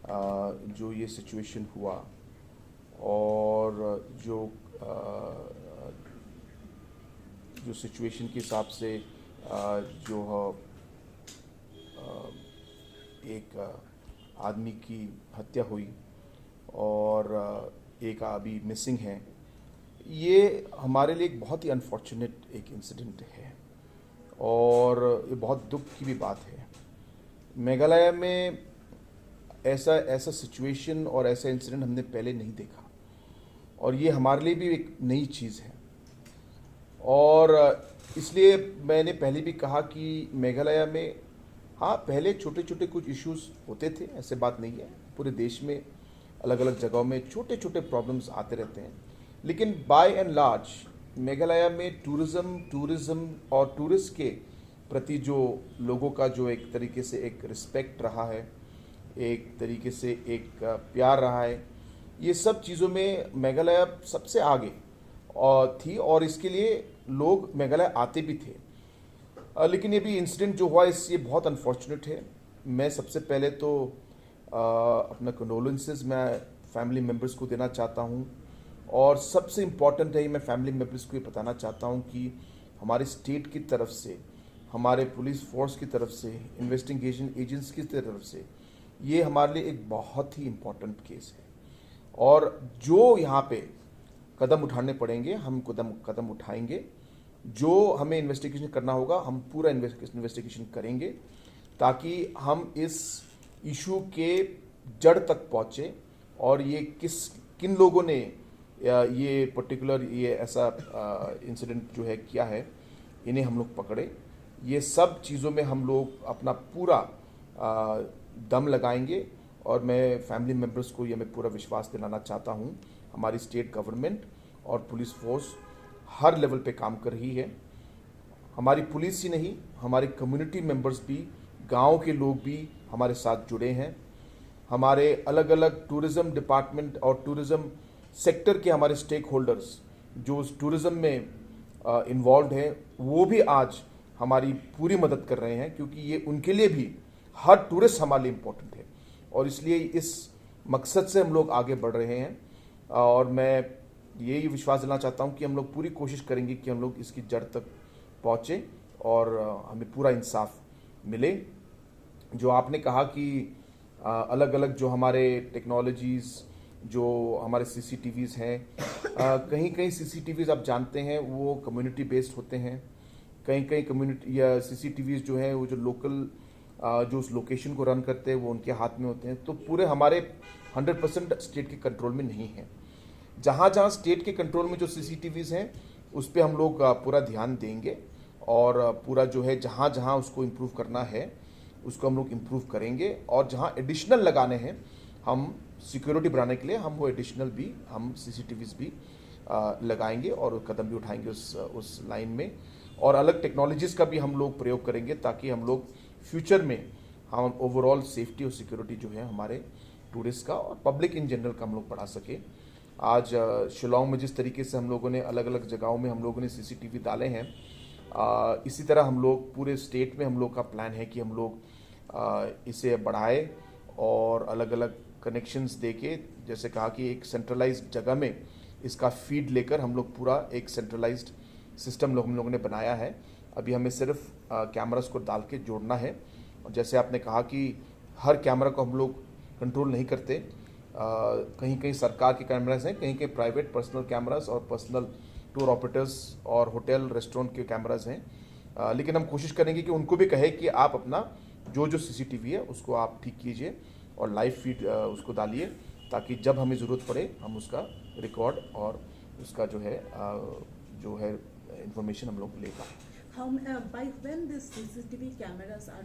जो ये सिचुएशन हुआ और जो सिचुएशन के हिसाब से जो एक आदमी की हत्या हुई और एक अभी मिसिंग है, ये हमारे लिए एक बहुत ही अनफॉर्चुनेट एक इंसिडेंट है और ये बहुत दुख की भी बात है। मेघालय में ऐसा सिचुएशन और ऐसा इंसिडेंट हमने पहले नहीं देखा और ये हमारे लिए भी एक नई चीज़ है और इसलिए मैंने पहले भी कहा कि मेघालय में हाँ पहले छोटे छोटे कुछ इश्यूज होते थे, ऐसे बात नहीं है। पूरे देश में अलग अलग जगहों में छोटे छोटे प्रॉब्लम्स आते रहते हैं, लेकिन बाय एंड लार्ज मेघालय में टूरिज़्म और टूरिस्ट के प्रति जो लोगों का जो एक तरीके से एक रिस्पेक्ट रहा है, एक तरीके से एक प्यार रहा है, ये सब चीज़ों में मेघालय सबसे आगे और थी और इसके लिए लोग मेघालय आते भी थे। लेकिन ये भी इंसिडेंट जो हुआ ये बहुत अनफॉर्चुनेट है। मैं सबसे पहले तो अपना कंडोलेंसेस मैं फैमिली मेम्बर्स को देना चाहता हूँ और सबसे इम्पॉर्टेंट है मैं फैमिली मेम्बर्स को ये बताना चाहता हूँ कि हमारे स्टेट की तरफ से, हमारे पुलिस फोर्स की तरफ से, इन्वेस्टिगेशन एजेंट्स की तरफ से ये हमारे लिए एक बहुत ही इम्पॉर्टेंट केस है और जो यहाँ पे कदम उठाने पड़ेंगे हम कदम उठाएंगे। जो हमें इन्वेस्टिगेशन करना होगा हम पूरा इन्वेस्टिगेशन करेंगे ताकि हम इस इशू के जड़ तक पहुँचे और ये किन लोगों ने ये पर्टिकुलर ये ऐसा इंसिडेंट जो है किया है, इन्हें हम लोग पकड़े। ये सब चीज़ों में हम लोग अपना पूरा दम लगाएंगे और मैं फैमिली मेम्बर्स को ये मैं पूरा विश्वास दिलाना चाहता हूँ हमारी स्टेट गवर्नमेंट और पुलिस फोर्स हर लेवल पे काम कर रही है। हमारी पुलिस ही नहीं, हमारे कम्युनिटी मेंबर्स भी, गांव के लोग भी हमारे साथ जुड़े हैं। हमारे अलग अलग टूरिज़्म डिपार्टमेंट और टूरिज़्म सेक्टर के हमारे स्टेक होल्डर्स जो टूरिज़्म में इन्वॉल्व हैं वो भी आज हमारी पूरी मदद कर रहे हैं, क्योंकि ये उनके लिए भी हर टूरिस्ट हमारे लिए इम्पोर्टेंट है और इसलिए इस मकसद से हम लोग आगे बढ़ रहे हैं। और मैं यही विश्वास दिलाना चाहता हूं कि हम लोग पूरी कोशिश करेंगे कि हम लोग इसकी जड़ तक पहुंचे और हमें पूरा इंसाफ मिले। जो आपने कहा कि अलग अलग जो हमारे टेक्नोलॉजीज़, जो हमारे सीसीटीवीज़ हैं, कहीं कहीं सीसीटीवीज़ आप जानते हैं वो कम्युनिटी बेस्ड होते हैं, कहीं कहीं कम्युनिटी या सीसीटीवीज़ जो हैं वो जो लोकल जो उस लोकेशन को रन करते हैं वो उनके हाथ में होते हैं। तो पूरे हमारे 100% स्टेट के कंट्रोल में नहीं है। जहाँ जहाँ स्टेट के कंट्रोल में जो सीसीटीवीज़ हैं उस पर हम लोग पूरा ध्यान देंगे और पूरा जो है जहाँ जहाँ उसको इम्प्रूव करना है उसको हम लोग इम्प्रूव करेंगे और जहाँ एडिशनल लगाने हैं हम सिक्योरिटी बढ़ाने के लिए हम वो एडिशनल भी हम सीसीटीवीज़ भी लगाएंगे और कदम भी उठाएंगे उस लाइन में। और अलग टेक्नोलॉजीज़ का भी हम लोग प्रयोग करेंगे ताकि हम लोग फ्यूचर में हम ओवरऑल सेफ्टी और सिक्योरिटी जो है हमारे टूरिस्ट का और पब्लिक इन जनरल का हम लोग बढ़ा सके। आज शिलांग में जिस तरीके से हम लोगों ने अलग अलग जगहों में हम लोगों ने सीसीटीवी डाले हैं, इसी तरह हम लोग पूरे स्टेट में हम लोग का प्लान है कि हम लोग इसे बढ़ाए और अलग अलग कनेक्शंस देके, जैसे कहा कि एक सेंट्रलाइज्ड जगह में इसका फीड लेकर हम लोग पूरा एक सेंट्रलाइज्ड सिस्टम हम लोगों ने बनाया है। अभी हमें सिर्फ कैमरास को डाल के जोड़ना है और जैसे आपने कहा कि हर कैमरा को हम लोग कंट्रोल नहीं करते, कहीं कहीं सरकार के कैमरास हैं, कहीं कहीं प्राइवेट पर्सनल कैमरास और पर्सनल टूर ऑपरेटर्स और होटल रेस्टोरेंट के कैमरास हैं। लेकिन हम कोशिश करेंगे कि उनको भी कहे कि आप अपना जो सीसीटीवी है उसको आप ठीक कीजिए और लाइव फीड उसको डालिए ताकि जब हमें ज़रूरत पड़े हम उसका रिकॉर्ड और उसका जो है इंफॉर्मेशन हम लोग ले पाएँ। By when these CCTV cameras are